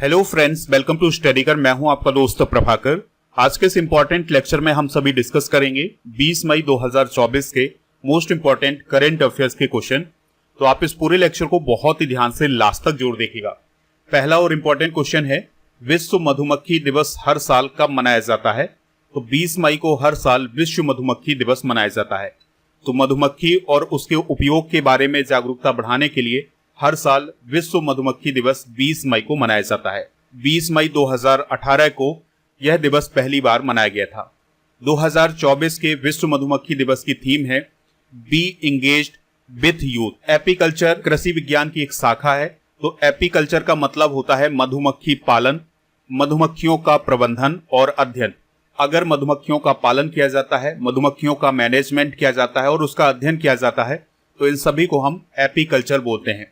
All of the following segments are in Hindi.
हेलो फ्रेंड्स, वेलकम टू स्टडीकर। मैं हूं आपका दोस्त प्रभाकर। आज के इस इंपॉर्टेंट लेक्चर में हम सभी डिस्कस करेंगे 20 मई 2024 के मोस्ट इंपॉर्टेंट करंट अफेयर्स के क्वेश्चन। तो आप इस पूरे लेक्चर को बहुत ही ध्यान से लास्ट तक जरूर देखिएगा। पहला और इंपॉर्टेंट क्वेश्चन है, विश्व मधुमक्खी दिवस हर साल कब मनाया जाता है? तो 20 मई को हर साल विश्व मधुमक्खी दिवस मनाया जाता है। तो मधुमक्खी और उसके उपयोग के बारे में जागरूकता बढ़ाने के लिए हर साल विश्व मधुमक्खी दिवस 20 मई को मनाया जाता है। 20 मई 2018 को यह दिवस पहली बार मनाया गया था। 2024 के विश्व मधुमक्खी दिवस की थीम है be engaged with youth. Apiculture कृषि विज्ञान की एक शाखा है। तो एपीकल्चर का मतलब होता है मधुमक्खी पालन, मधुमक्खियों का प्रबंधन और अध्ययन। अगर मधुमक्खियों का पालन किया जाता है, मधुमक्खियों का मैनेजमेंट किया जाता है और उसका अध्ययन किया जाता है, तो इन सभी को हम एपीकल्चर बोलते हैं।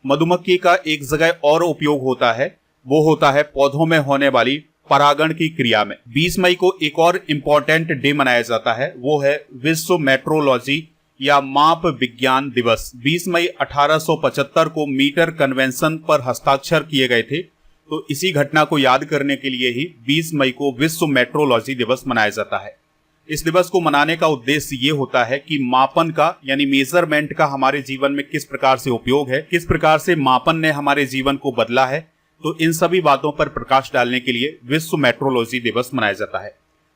मधुमक्खी का एक जगह और उपयोग होता है, वो होता है पौधों में होने वाली परागण की क्रिया में। 20 मई को एक और इम्पोर्टेंट डे मनाया जाता है, वो है विश्व मेट्रोलॉजी या माप विज्ञान दिवस। 20 मई 1875 को मीटर कन्वेंशन पर हस्ताक्षर किए गए थे। तो इसी घटना को याद करने के लिए ही 20 मई को विश्व मेट्रोलॉजी दिवस मनाया जाता है। इस दिवस को मनाने का उद्देश्य ये होता है कि मापन का यानी मेजरमेंट का हमारे जीवन में किस प्रकार से उपयोग है, किस प्रकार से मापन ने हमारे जीवन को बदला है। तो इन सभी बातों पर प्रकाश डालने के लिए विश्व मेट्रोलॉजी दिवस मनाया जाता है।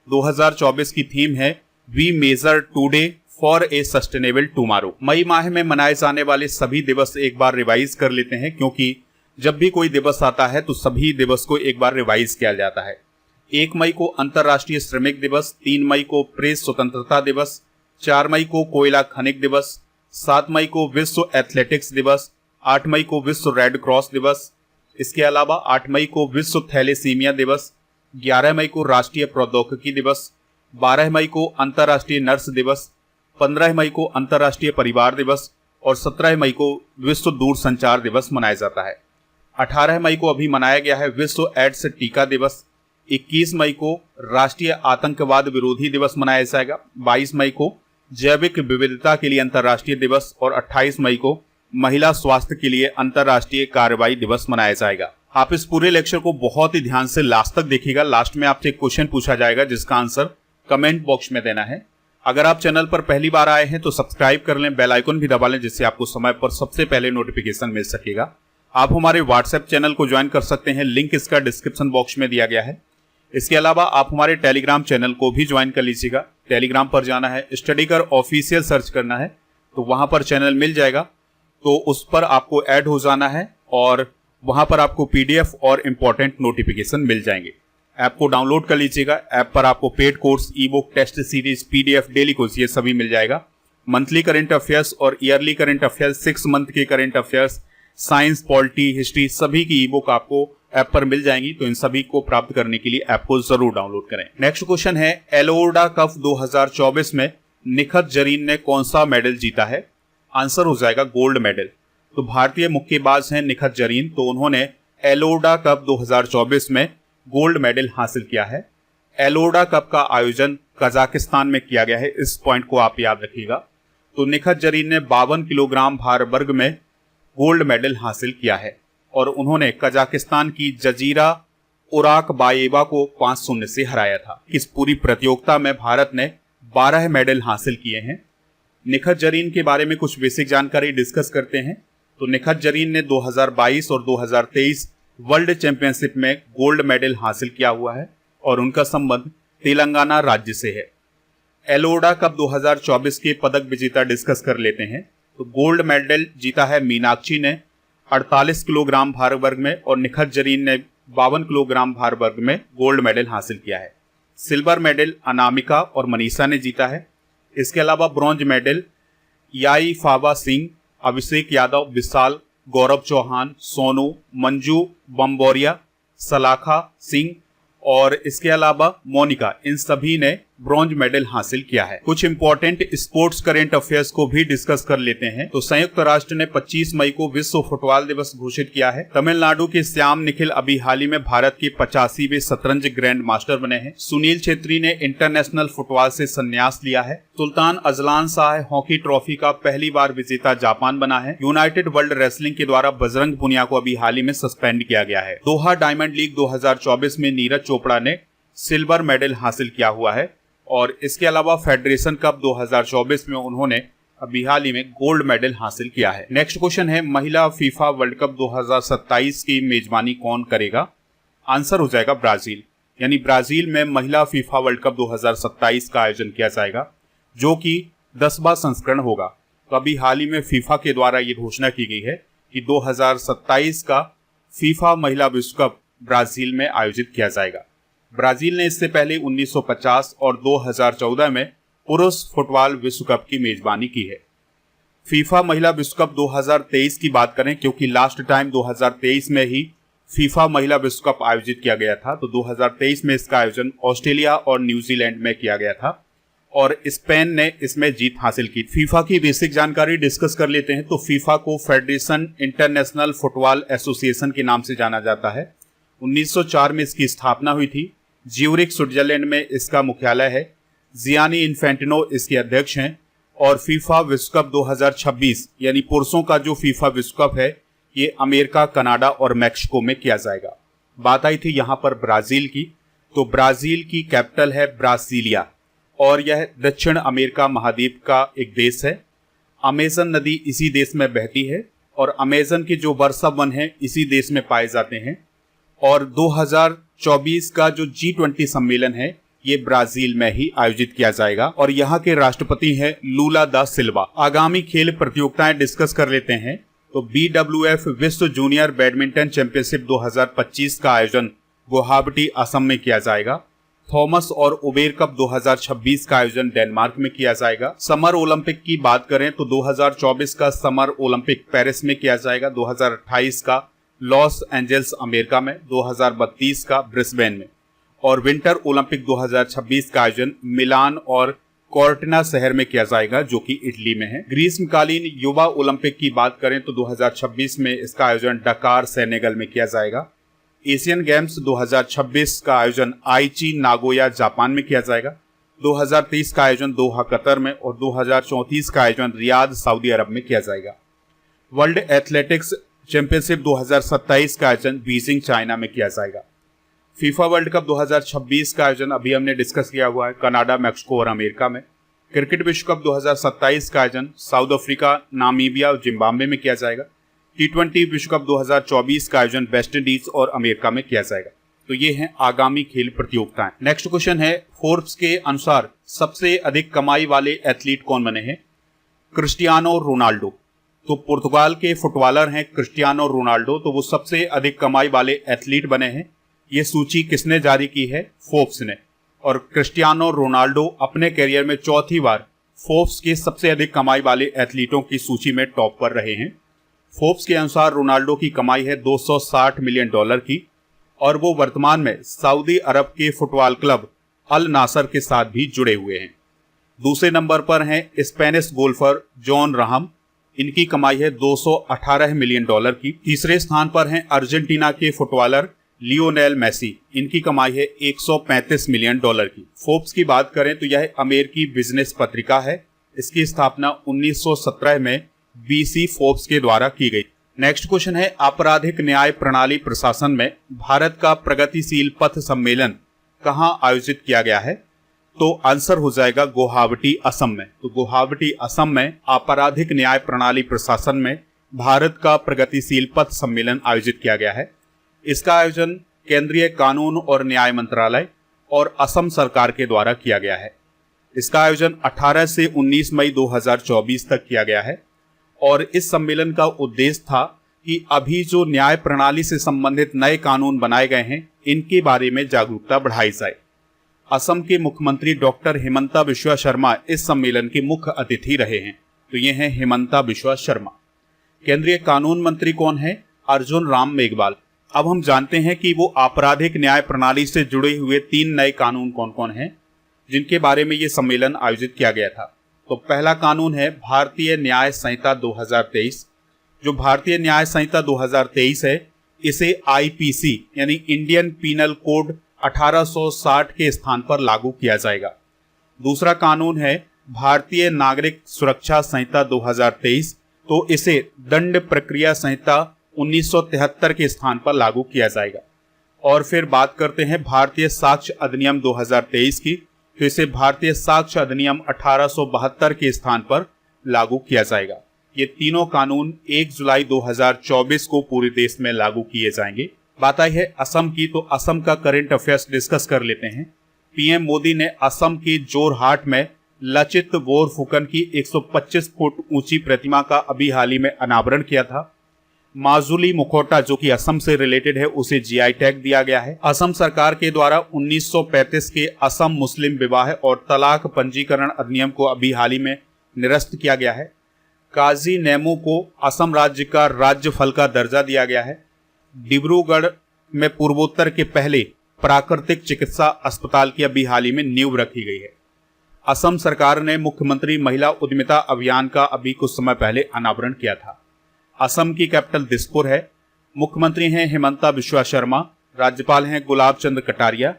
2024 की थीम है we measure today for a sustainable tomorrow. मई माह में मनाए जाने वाले सभी दिवस एक बार रिवाइज कर लेते हैं, क्योंकि जब भी कोई दिवस आता है तो सभी दिवस को एक बार रिवाइज किया जाता है। 1 मई को अंतर्राष्ट्रीय श्रमिक दिवस, 3 मई को प्रेस स्वतंत्रता दिवस, 4 मई को कोयला खनिक दिवस, 7 मई को विश्व एथलेटिक्स दिवस, 8 मई को विश्व रेड क्रॉस दिवस। इसके अलावा 8 मई को विश्व थैलेसीमिया दिवस, 11 मई को राष्ट्रीय प्रौद्योगिकी दिवस, 12 मई को अंतर्राष्ट्रीय नर्स दिवस, 15 मई को अंतर्राष्ट्रीय परिवार दिवस और 17 मई को विश्व दूरसंचार दिवस मनाया जाता है। 18 मई को अभी मनाया गया है विश्व एड्स टीका दिवस। 21 मई को राष्ट्रीय आतंकवाद विरोधी दिवस मनाया जाएगा। 22 मई को जैविक विविधता के लिए अंतर्राष्ट्रीय दिवस और 28 मई को महिला स्वास्थ्य के लिए अंतर्राष्ट्रीय कार्रवाई दिवस मनाया जाएगा। आप इस पूरे लेक्चर को बहुत ही ध्यान से लास्ट तक देखिएगा। लास्ट में आपसे एक क्वेश्चन पूछा जाएगा जिसका आंसर कमेंट बॉक्स में देना है। अगर आप चैनल पर पहली बार आए हैं तो सब्सक्राइब कर लें, बेल आइकन भी दबा लें, जिससे आपको समय पर सबसे पहले नोटिफिकेशन मिल सकेगा। आप हमारे व्हाट्सएप चैनल को ज्वाइन कर सकते हैं, लिंक इसका डिस्क्रिप्शन बॉक्स में दिया गया है। इसके अलावा आप हमारे टेलीग्राम चैनल को भी ज्वाइन कर लीजिएगा। टेलीग्राम पर जाना है, स्टडीकर ऑफिशियल सर्च करना है, तो वहां पर चैनल मिल जाएगा। तो उस पर आपको ऐड हो जाना है और वहां पर आपको पीडीएफ और इंपॉर्टेंट नोटिफिकेशन मिल जाएंगे। ऐप को डाउनलोड कर लीजिएगा। ऐप पर आपको paid course, e book, test series, PDF, daily course, ये सभी मिल जाएगा। मंथली करंट अफेयर्स और ईयरली करंट अफेयर्स, 6 मंथ के current affairs, science, polity, history, सभी की ई बुक आपको ऐप पर मिल जाएंगी। तो इन सभी को प्राप्त करने के लिए ऐप को जरूर डाउनलोड करें। नेक्स्ट क्वेश्चन है, एलोर्डा कप 2024 में निखत जरीन ने कौन सा मेडल जीता है? आंसर हो जाएगा गोल्ड मेडल। तो भारतीय मुक्केबाज हैं निखत जरीन, तो उन्होंने एलोर्डा कप 2024 में गोल्ड मेडल हासिल किया है। एलोर्डा कप का आयोजन कजाकिस्तान में किया गया है, इस पॉइंट को आप याद रखिएगा। तो निखत जरीन ने 52 किलोग्राम भार वर्ग में गोल्ड मेडल हासिल किया है और उन्होंने कजाकिस्तान की जजीरा उराकबायेवा को 5-0 से हराया था। इस पूरी प्रतियोगिता में भारत ने 12 मेडल हासिल किए हैं। निखत जरीन के बारे में कुछ बेसिक जानकारी डिस्कस करते हैं। तो निखत जरीन ने 2022 और 2023 वर्ल्ड चैंपियनशिप में गोल्ड मेडल हासिल किया हुआ है और उनका संबंध तेलंगाना राज्य से है। एलोर्डा कप 2024 के पदक विजेता डिस्कस कर लेते हैं। तो गोल्ड मेडल जीता है मीनाक्षी ने 48 किलोग्राम भार वर्ग में और निखत जरीन ने 52 किलोग्राम भार वर्ग में गोल्ड मेडल हासिल किया है। सिल्वर मेडल अनामिका और मनीषा ने जीता है। इसके अलावा ब्रॉन्ज मेडल याई फाबा सिंह, अभिषेक यादव, विशाल, गौरव चौहान, सोनू, मंजू बम्बोरिया, सलाखा सिंह और इसके अलावा मोनिका, इन सभी ने ब्रॉन्ज मेडल हासिल किया है। कुछ इंपॉर्टेंट स्पोर्ट्स करंट अफेयर्स को भी डिस्कस कर लेते हैं। तो संयुक्त राष्ट्र ने 25 मई को विश्व फुटबॉल दिवस घोषित किया है। तमिलनाडु के श्याम निखिल अभी हाल ही में भारत के 85वें शतरंज ग्रैंड मास्टर बने हैं। सुनील छेत्री ने इंटरनेशनल फुटबॉल से संन्यास लिया है। Sultan Azlan Shah hockey trophy का पहली बार विजेता जापान बना है। यूनाइटेड वर्ल्ड रेसलिंग के द्वारा बजरंग पुनिया को अभी हाल ही में सस्पेंड किया गया है। दोहा डायमंड लीग 2024 में नीरज चोपड़ा ने सिल्वर मेडल हासिल किया हुआ है और इसके अलावा फेडरेशन कप 2024 में उन्होंने अभी हाल ही में गोल्ड मेडल हासिल किया है। नेक्स्ट क्वेश्चन है, महिला फीफा वर्ल्ड कप 2027 की मेजबानी कौन करेगा? आंसर हो जाएगा ब्राजील। यानी ब्राजील में महिला फीफा वर्ल्ड कप 2027 का आयोजन किया जाएगा, जो कि 10वां संस्करण होगा। तो अभी हाल ही में फीफा के द्वारा ये घोषणा की गई है कि 2027 का फीफा महिला विश्व कप ब्राजील में आयोजित किया जाएगा। ब्राजील ने इससे पहले 1950 और 2014 में पुरुष फुटबॉल विश्व कप की मेजबानी की है। फीफा महिला विश्व कप 2023 की बात करें, क्योंकि लास्ट टाइम 2023 में ही फीफा महिला विश्व कप आयोजित किया गया था, तो 2023 में इसका आयोजन ऑस्ट्रेलिया और न्यूजीलैंड में किया गया था और स्पेन ने इसमें जीत हासिल की। फीफा की बेसिक जानकारी डिस्कस कर लेते हैं। तो फीफा को फेडरेशन इंटरनेशनल फुटबॉल एसोसिएशन के नाम से जाना जाता है। 1904 में इसकी स्थापना हुई थी। ज्यूरिख स्विट्जरलैंड में इसका मुख्यालय है। जियानी इन्फेंटिनो इसके अध्यक्ष हैं और फीफा विश्व कप 2026 यानी पुरुषों का जो फीफा विश्व कप है ये अमेरिका, कनाडा और मैक्सिको में किया जाएगा। बात आई थी यहाँ पर ब्राजील की, तो ब्राजील की कैपिटल है ब्रासीलिया और यह दक्षिण अमेरिका महाद्वीप का एक देश है। अमेजन नदी इसी देश में बहती है और अमेजन के जो वर्षा वन है इसी देश में पाए जाते हैं। और 2024 का जो G20 सम्मेलन है ये ब्राजील में ही आयोजित किया जाएगा और यहाँ के राष्ट्रपति हैं लूला दा सिल्वा। आगामी खेल प्रतियोगिताएं डिस्कस कर लेते हैं। तो BWF विश्व जूनियर बैडमिंटन चैंपियनशिप 2025 का आयोजन गुवाहाटी, असम में किया जाएगा। थॉमस और उबेर कप 2026 का आयोजन डेनमार्क में किया जाएगा। समर ओलंपिक की बात करें तो 2024 का समर ओलंपिक पेरिस में किया जाएगा, 2028 का लॉस एंजल्स अमेरिका में, 2032 का ब्रिस्बेन में और विंटर ओलंपिक 2026 का आयोजन मिलान और कोर्टिना शहर में किया जाएगा, जो कि इटली में है। ग्रीष्मकालीन युवा ओलंपिक की बात करें तो 2026 में इसका आयोजन डकार, सेनेगल में किया जाएगा। एशियन गेम्स 2026 का आयोजन आईची, नागोया, जापान में किया जाएगा। 2023 का आयोजन दोहा, कतर में और 2034 का आयोजन रियाद, सऊदी अरब में किया जाएगा। वर्ल्ड एथलेटिक्स चैंपियनशिप 2027 का आयोजन बीजिंग, चाइना में किया जाएगा। फीफा वर्ल्ड कप 2026 का आयोजन अभी हमने डिस्कस किया हुआ है कनाडा, मैक्सिको और अमेरिका में। क्रिकेट विश्व कप 2027 का आयोजन साउथ अफ्रीका, नामीबिया और जिम्बाब्वे में किया जाएगा। T20 विश्व कप 2024 का आयोजन वेस्ट इंडीज और अमेरिका में किया जाएगा। तो ये हैं आगामी खेल प्रतियोगिताएं। नेक्स्ट क्वेश्चन है, फोर्ब्स के अनुसार सबसे अधिक कमाई वाले एथलीट कौन बने हैं? Cristiano Ronaldo. तो पुर्तगाल के फुटबॉलर हैं क्रिस्टियानो रोनाल्डो, तो वो सबसे अधिक कमाई वाले एथलीट बने हैं। ये सूची किसने जारी की है? फोर्ब्स ने। और क्रिस्टियानो रोनाल्डो अपने करियर में चौथी बार फोर्ब्स के सबसे अधिक कमाई वाले एथलीटों की सूची में टॉप पर रहे हैं। फोर्ब्स के अनुसार रोनाल्डो की कमाई है $260 मिलियन की और वो वर्तमान में सऊदी अरब के फुटबॉल क्लब अल नासर के साथ भी जुड़े हुए हैं। दूसरे नंबर पर हैं स्पेनिश गोल्फर जॉन राहम, इनकी कमाई है $218 मिलियन की। तीसरे स्थान पर हैं अर्जेंटीना के फुटबॉलर लियोनेल मेसी, इनकी कमाई है $135 मिलियन की। फोर्ब्स की बात करें तो यह अमेरिकी बिजनेस पत्रिका है। इसकी स्थापना 1917 में BC फोर्ब्स के द्वारा की गई। नेक्स्ट क्वेश्चन है, आपराधिक न्याय प्रणाली प्रशासन में भारत का प्रगतिशील पथ सम्मेलन कहां आयोजित किया गया है? तो आंसर हो जाएगा गुवाहाटी, असम में। तो गुवाहाटी, असम में आपराधिक न्याय प्रणाली प्रशासन में भारत का प्रगतिशील पथ सम्मेलन आयोजित किया गया है। इसका आयोजन केंद्रीय कानून और न्याय मंत्रालय और असम सरकार के द्वारा किया गया है। इसका आयोजन 18 से 19 मई 2024 तक किया गया है और इस सम्मेलन का उद्देश्य था कि अभी जो न्याय प्रणाली से संबंधित नए कानून बनाए गए हैं इनके बारे में जागरूकता बढ़ाई जाए। असम के मुख्यमंत्री डॉक्टर हिमंता बिश्वा शर्मा इस सम्मेलन के मुख्य अतिथि रहे हैं। तो ये हैं हिमंता बिश्वा शर्मा। केंद्रीय कानून मंत्री कौन है? अर्जुन राम मेघवाल। अब हम जानते हैं कि वो आपराधिक न्याय प्रणाली से जुड़े हुए 3 नए कानून कौन कौन हैं। जिनके बारे में ये सम्मेलन आयोजित किया गया था। तो पहला कानून है भारतीय न्याय संहिता 2023। जो भारतीय न्याय संहिता 2023 है, इसे आईपीसी यानी इंडियन पीनल कोड 1860 के स्थान पर लागू किया जाएगा। दूसरा कानून है भारतीय नागरिक सुरक्षा संहिता 2023, तो इसे दंड प्रक्रिया संहिता 1973 के स्थान पर लागू किया जाएगा। और फिर बात करते हैं भारतीय साक्ष्य अधिनियम 2023 की, तो इसे भारतीय साक्ष्य अधिनियम 1872 के स्थान पर लागू किया जाएगा। ये तीनों कानून 1 जुलाई 2024 को पूरे देश में लागू किए जाएंगे। बात आई है असम की, तो असम का करंट अफेयर्स डिस्कस कर लेते हैं। पीएम मोदी ने असम के जोरहाट में लचित बोरफुकन की 125 फुट ऊंची प्रतिमा का अभी हाल ही में अनावरण किया था। माजुली मुखौटा जो कि असम से रिलेटेड है, उसे जीआई टैग दिया गया है। असम सरकार के द्वारा 1935 के असम मुस्लिम विवाह और तलाक पंजीकरण अधिनियम को अभी हाल ही में निरस्त किया गया है। काजी नेमू को असम राज्य का राज्य फल का दर्जा दिया गया है। डिब्रूगढ़ में पूर्वोत्तर के पहले प्राकृतिक चिकित्सा अस्पताल की अभी हाल ही में नींव रखी गई है। असम सरकार ने मुख्यमंत्री महिला उद्यमिता अभियान का अभी कुछ समय पहले अनावरण किया था। असम की कैपिटल दिसपुर है। मुख्यमंत्री हैं हिमंता बिश्वा शर्मा, राज्यपाल हैं गुलाब चंद्र कटारिया।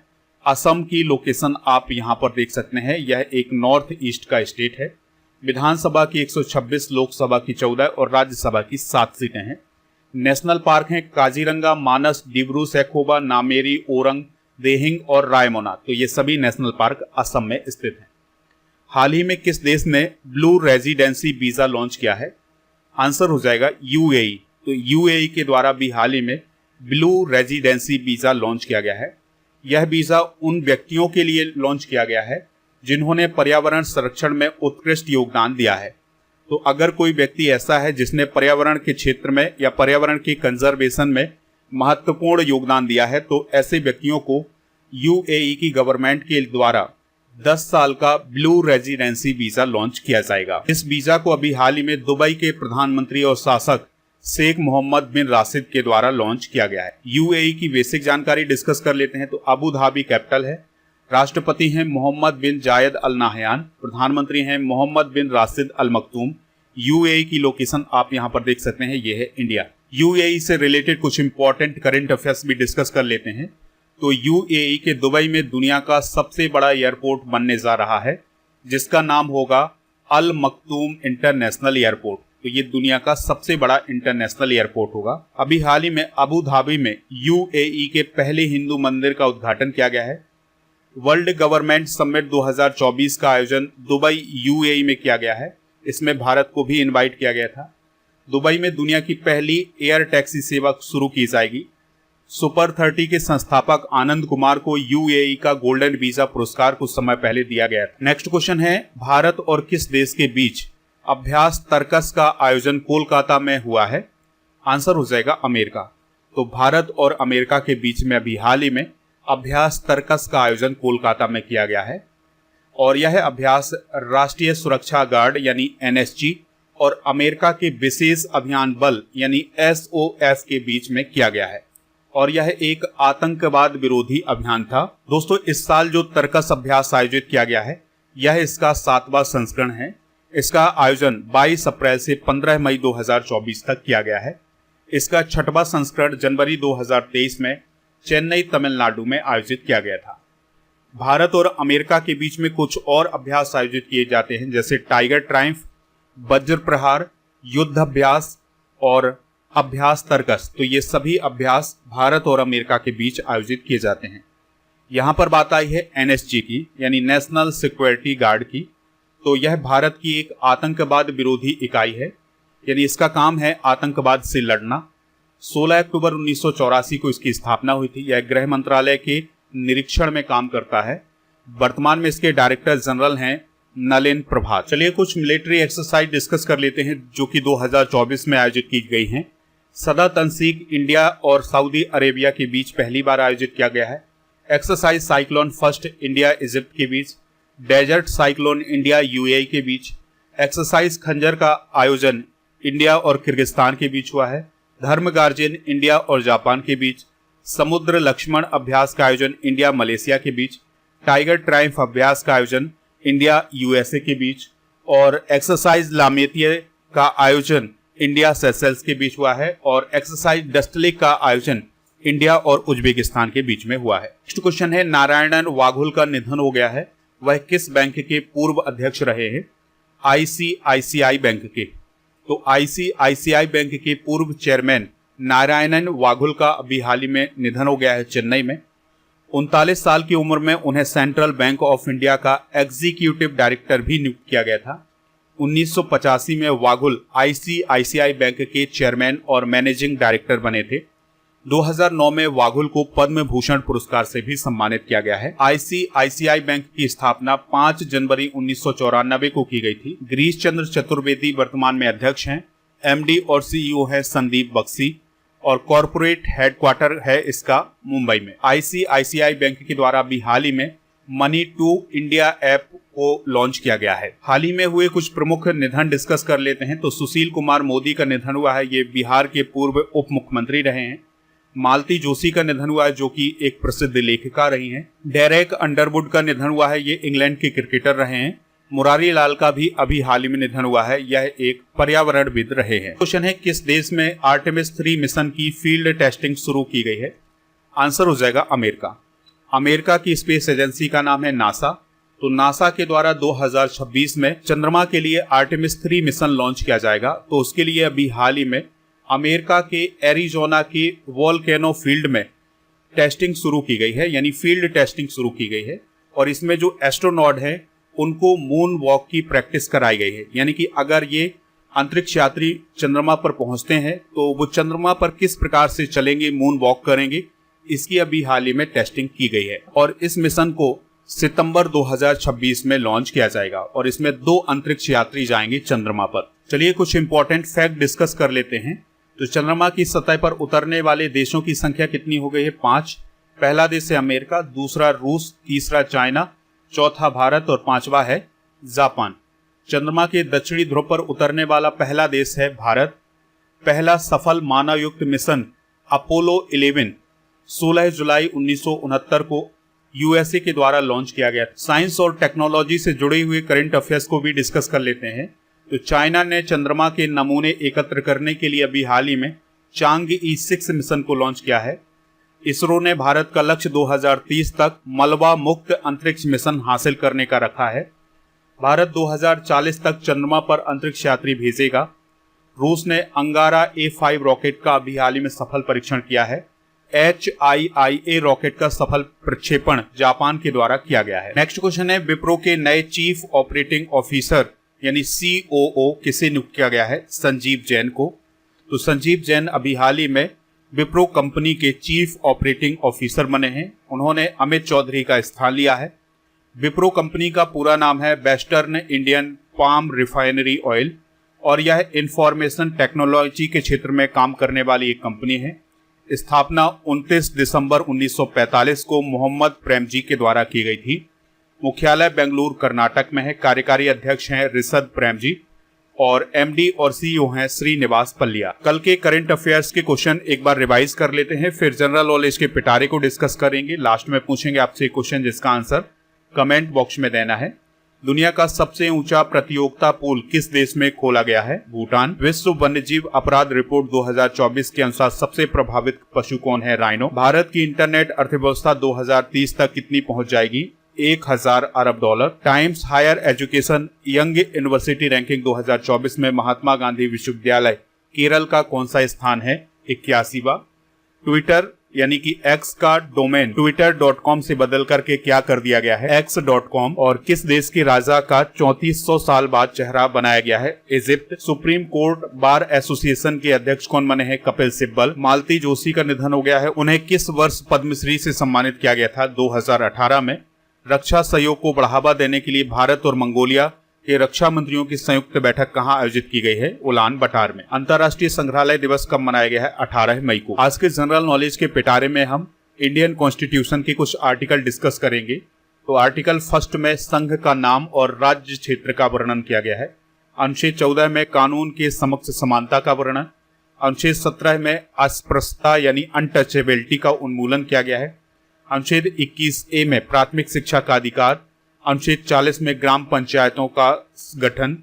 असम की लोकेशन आप यहां पर देख सकते हैं, यह एक नॉर्थ ईस्ट का स्टेट है। विधानसभा की 126, लोकसभा की 14 और राज्यसभा की 7 सीटें हैं। नेशनल पार्क हैं काजीरंगा, मानस, डिब्रू सैखोवा, नामेरी, ओरंग, देहिंग और रायमोना, तो ये सभी नेशनल पार्क असम में स्थित हैं। हाल ही में किस देश ने ब्लू रेजिडेंसी वीजा लॉन्च किया है? आंसर हो जाएगा यूएई। तो यूएई के द्वारा भी हाल ही में ब्लू रेजिडेंसी वीजा लॉन्च किया गया है। यह वीजा उन व्यक्तियों के लिए लॉन्च किया गया है जिन्होंने पर्यावरण संरक्षण में उत्कृष्ट योगदान दिया है। तो अगर कोई व्यक्ति ऐसा है जिसने पर्यावरण के क्षेत्र में या पर्यावरण के कंजर्वेशन में महत्वपूर्ण योगदान दिया है, तो ऐसे व्यक्तियों को यूएई की गवर्नमेंट के द्वारा 10 साल का ब्लू रेजिडेंसी वीजा लॉन्च किया जाएगा। इस वीजा को अभी हाल ही में दुबई के प्रधानमंत्री और शासक शेख मोहम्मद बिन राशिद के द्वारा लॉन्च किया गया है। यूएई की बेसिक जानकारी डिस्कस कर लेते हैं। तो अबू धाबी कैपिटल है। राष्ट्रपति हैं मोहम्मद बिन जायद अल नाहयान, प्रधानमंत्री हैं मोहम्मद बिन राशिद अल मखतूम। यूएई की लोकेशन आप यहां पर देख सकते हैं, ये है इंडिया। यूएई से रिलेटेड कुछ इंपॉर्टेंट करंट अफेयर्स भी डिस्कस कर लेते हैं। तो यूएई के दुबई में दुनिया का सबसे बड़ा एयरपोर्ट बनने जा रहा है, जिसका नाम होगा अल मखतूम इंटरनेशनल एयरपोर्ट। तो ये दुनिया का सबसे बड़ा इंटरनेशनल एयरपोर्ट होगा। अभी हाल ही में अबू धाबी में यूएई के पहले हिंदू मंदिर का उद्घाटन किया गया है। वर्ल्ड गवर्नमेंट समिट 2024 का आयोजन दुबई यूएई में किया गया है। इसमें भारत को भी इनवाइट किया गया था। दुबई में दुनिया की पहली एयर टैक्सी सेवा शुरू की जाएगी। सुपर 30 के संस्थापक आनंद कुमार को यूएई का गोल्डन वीजा पुरस्कार कुछ समय पहले दिया गया था। नेक्स्ट क्वेश्चन है भारत और किस देश के बीच अभ्यास तर्कस का आयोजन कोलकाता में हुआ है? आंसर हो जाएगा अमेरिका। तो भारत और अमेरिका के बीच में अभी हाल ही में अभ्यास तर्कस का आयोजन कोलकाता में किया गया है और यह अभ्यास राष्ट्रीय सुरक्षा गार्ड यानी एनएसजी और अमेरिका के विशेष अभियान बल यानी एसओएफ के बीच में किया गया है और यह एक आतंकवाद विरोधी अभियान था। दोस्तों, इस साल जो तर्कस अभ्यास आयोजित किया गया है, यह इसका 7वां संस्करण है। इसका आयोजन 22 अप्रैल से 15 मई 2024 तक किया गया है। इसका 6वां संस्करण जनवरी 2023 में चेन्नई, तमिलनाडु में आयोजित किया गया था। भारत और अमेरिका के बीच में कुछ और अभ्यास आयोजित किए जाते हैं, जैसे टाइगर ट्रायम्फ, वज्र प्रहार, युद्ध अभ्यास और अभ्यास तर्कस। तो ये सभी अभ्यास भारत और अमेरिका के बीच आयोजित किए जाते हैं। यहाँ पर बात आई है एनएसजी की यानी नेशनल सिक्योरिटी गार्ड की। तो यह भारत की एक आतंकवाद विरोधी इकाई है, यानी इसका काम है आतंकवाद से लड़ना। 16 अक्टूबर 1984 को इसकी स्थापना हुई थी। यह गृह मंत्रालय के निरीक्षण में काम करता है। वर्तमान में इसके डायरेक्टर जनरल हैं नलिन प्रभात। चलिए कुछ मिलिट्री एक्सरसाइज डिस्कस कर लेते हैं जो कि 2024 में आयोजित की गई हैं। सदा तंसीक इंडिया और सऊदी अरेबिया के बीच पहली बार आयोजित किया गया है। Exercise cyclone first India Egypt के बीच, डेजर्ट साइक्लोन इंडिया यूएई के बीच। एक्सरसाइज खंजर का आयोजन इंडिया और किर्गिस्तान के बीच हुआ है। धर्म गार्जियन इंडिया और जापान के बीच। समुद्र लक्ष्मण अभ्यास का आयोजन इंडिया मलेशिया के बीच। टाइगर ट्रायम्फ अभ्यास का आयोजन इंडिया यूएसए के बीच और एक्सरसाइज लामेतिये का आयोजन इंडिया सेशेल्स के बीच हुआ है और एक्सरसाइज डस्टलेक का आयोजन इंडिया और उज्बेकिस्तान के बीच में हुआ है। नेक्स्ट क्वेश्चन है, नारायणन वाघुल का निधन हो गया है, वह किस बैंक के पूर्व अध्यक्ष रहे हैं? आईसीआईसीआई बैंक के। तो आईसीआईसीआई बैंक के पूर्व चेयरमैन नारायणन वाघुल का अभी हाल ही में निधन हो गया है चेन्नई में। 39 साल की उम्र में उन्हें सेंट्रल बैंक ऑफ इंडिया का एग्जीक्यूटिव डायरेक्टर भी नियुक्त किया गया था। 1985 में वाघुल आईसीआईसीआई बैंक के चेयरमैन और मैनेजिंग डायरेक्टर बने थे। 2009 में वाघुल को पद्म भूषण पुरस्कार से भी सम्मानित किया गया है। आईसीआईसीआई बैंक की स्थापना 5 जनवरी 1994 को की गई थी। गिरीश चंद्र चतुर्वेदी वर्तमान में अध्यक्ष हैं। एमडी और सीईओ है संदीप बख्शी और कॉरपोरेट हेडक्वार्टर है इसका मुंबई में। आईसीआईसीआई बैंक के द्वारा अभी हाल ही में मनी टू इंडिया ऐप को लॉन्च किया गया है। हाल ही में हुए कुछ प्रमुख निधन डिस्कस कर लेते हैं। तो सुशील कुमार मोदी का निधन हुआ है, ये बिहार के पूर्व उप मुख्यमंत्री रहे हैं। मालती जोशी का निधन हुआ है जो कि एक प्रसिद्ध लेखिका रही हैं। डेरेक अंडरवुड का निधन हुआ है, ये इंग्लैंड के क्रिकेटर रहे हैं। मुरारी लाल का भी अभी हाल ही में निधन हुआ है, यह एक पर्यावरणविद रहे हैं। क्वेश्चन है, किस देश में आर्टेमिस 3 मिशन की फील्ड टेस्टिंग शुरू की गई है? आंसर हो जाएगा अमेरिका। अमेरिका की स्पेस एजेंसी का नाम है नासा। तो नासा के द्वारा 2026 में चंद्रमा के लिए आर्टेमिस 3 मिशन लॉन्च किया जाएगा। तो उसके लिए अभी हाल ही में अमेरिका के एरिजोना के वोल्केनो फील्ड में टेस्टिंग शुरू की गई है, यानी फील्ड टेस्टिंग शुरू की गई है। और इसमें जो एस्ट्रोनॉट हैं उनको मून वॉक की प्रैक्टिस कराई गई है, यानी कि अगर ये अंतरिक्ष यात्री चंद्रमा पर पहुंचते हैं तो वो चंद्रमा पर किस प्रकार से चलेंगे, मून वॉक करेंगे, इसकी अभी हाल ही में टेस्टिंग की गई है। और इस मिशन को सितंबर 2026 में लॉन्च किया जाएगा और इसमें 2 अंतरिक्ष यात्री जाएंगे चंद्रमा पर। चलिए कुछ इंपॉर्टेंट फैक्ट डिस्कस कर लेते हैं। तो चंद्रमा की सतह पर उतरने वाले देशों की संख्या कितनी हो गई है? 5। पहला देश है अमेरिका, दूसरा रूस, तीसरा चाइना, चौथा भारत और 5वां है जापान। चंद्रमा के दक्षिणी ध्रुव पर उतरने वाला पहला देश है भारत। पहला सफल मानवयुक्त मिशन अपोलो 11 16 जुलाई 1969 को यूएसए के द्वारा लॉन्च किया गया। साइंस और टेक्नोलॉजी से जुड़े हुए करंट अफेयर्स को भी डिस्कस कर लेते हैं। तो चाइना ने चंद्रमा के नमूने एकत्र करने के लिए अभी हाल ही में चांगई 6 मिशन को लॉन्च किया है। इसरो ने भारत का लक्ष्य 2030 तक मलबा मुक्त अंतरिक्ष मिशन हासिल करने का रखा है। भारत 2040 तक चंद्रमा पर अंतरिक्ष यात्री भेजेगा। रूस ने अंगारा A5 रॉकेट का अभी हाल ही में सफल परीक्षण किया है। HIIA रॉकेट का सफल प्रक्षेपण जापान के द्वारा किया गया है। नेक्स्ट क्वेश्चन है, विप्रो के नए चीफ ऑपरेटिंग ऑफिसर यानी COO किसे नियुक्त किया गया है? संजीव जैन को। तो संजीव जैन अभी हाल ही में विप्रो कंपनी के चीफ ऑपरेटिंग ऑफिसर बने हैं। उन्होंने अमित चौधरी का स्थान लिया है। विप्रो कंपनी का पूरा नाम है western Indian palm refinery oil और यह इंफॉर्मेशन टेक्नोलॉजी के क्षेत्र में काम करने वाली एक कंपनी है। स्थापना 29 दिसंबर 1945 को मोहम्मद प्रेमजी के द्वारा की गई थी। मुख्यालय बेंगलुरु कर्नाटक में है। कार्यकारी अध्यक्ष हैं रिसद प्रेमजी और एमडी और सीईओ हैं श्रीनिवास पल्लिया। कल के करंट अफेयर्स के क्वेश्चन एक बार रिवाइज कर लेते हैं, फिर जनरल नॉलेज के पिटारे को डिस्कस करेंगे। लास्ट में पूछेंगे आपसे एक क्वेश्चन जिसका आंसर कमेंट बॉक्स में देना है। दुनिया का सबसे ऊंचा प्रतियोगिता पूल किस देश में खोला गया है? भूटान। विश्व वन्यजीव अपराध रिपोर्ट 2024 के अनुसार सबसे प्रभावित पशु कौन है? राइनो। भारत की इंटरनेट अर्थव्यवस्था 2030 तक कितनी पहुंच जाएगी? 1000 अरब dollar. Times Higher Education young university ranking 2024 में महात्मा गांधी विश्वविद्यालय केरल का कौन सा स्थान है? 81वां। ट्विटर यानी कि एक्स का डोमेन twitter.com से बदल करके क्या कर दिया गया है? x.com। और किस देश के राजा का 3400 साल बाद चेहरा बनाया गया है? Egypt. Supreme court bar association के अध्यक्ष कौन बने हैं? कपिल सिब्बल। मालती जोशी का निधन हो गया है, उन्हें किस वर्ष पद्मश्री से सम्मानित किया गया था? 2018 में। रक्षा सहयोग को बढ़ावा देने के लिए भारत और मंगोलिया के रक्षा मंत्रियों की संयुक्त बैठक कहां आयोजित की गई है? उलान बटार में। अंतर्राष्ट्रीय संग्रहालय दिवस कब मनाया गया है? 18 मई को। आज के जनरल नॉलेज के पिटारे में हम इंडियन कॉन्स्टिट्यूशन के कुछ आर्टिकल डिस्कस करेंगे। तो आर्टिकल 1 में संघ का नाम और राज्य क्षेत्र का वर्णन किया गया है। अनुच्छेद 14 में कानून के समक्ष समानता का वर्णन। अनुच्छेद 17 में अस्पृश्यता यानी अनटचेबिलिटी का उन्मूलन किया गया है। अनुच्छेद 21A में प्राथमिक शिक्षा का अधिकार, अनुच्छेद 40 में ग्राम पंचायतों का गठन,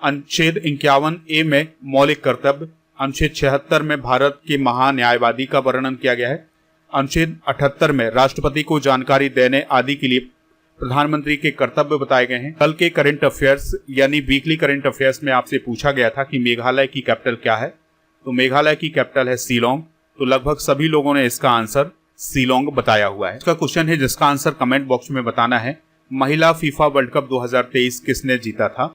अनुच्छेद 51A में मौलिक कर्तव्य, अनुच्छेद 76 में भारत के महान्यायवादी का वर्णन किया गया है, अनुच्छेद 78 में राष्ट्रपति को जानकारी देने आदि के लिए प्रधानमंत्री के कर्तव्य बताए गए हैं। कल के करंट अफेयर्स यानी वीकली करंट अफेयर्स में आपसे पूछा गया था कि मेघालय की कैपिटल क्या है, तो मेघालय की कैपिटल है शिलोंग। तो लगभग सभी लोगों ने इसका आंसर शिलोंग बताया हुआ है। इसका क्वेश्चन है जिसका आंसर कमेंट बॉक्स में बताना है, महिला फीफा वर्ल्ड कप 2023 किसने जीता था।